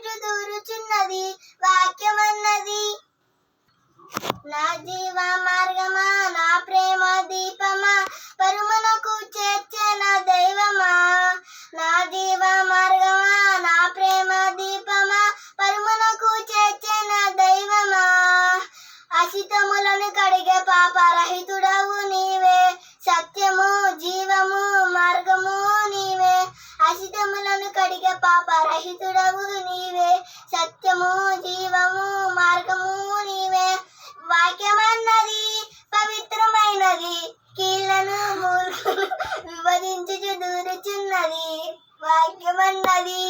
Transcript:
విభజించుచు దూరుచున్నది వాక్యమన్నది. నా జీవ మార్గమా, నా ప్రేమ దీపమా, పరమునకు చేర్చే నా దైవమా. నా జీవ మార్గమా, నా ప్రేమ దీపమా, పరమునకు చేర్చే నా దైవమా. అసితములను కడిగే పాపరహితుడవు నీవే, సత్యము జీవము మార్గము నీవే. అసితములను కడిగే పాపరహితుడవు నీవే, సత్యము జీవము మార్గము నీవే. వాక్యమన్నది పవిత్రమైనది, కీళ్లను మూర్ఖులు విభజించుచు దూరుచున్నది వాక్యమన్నది.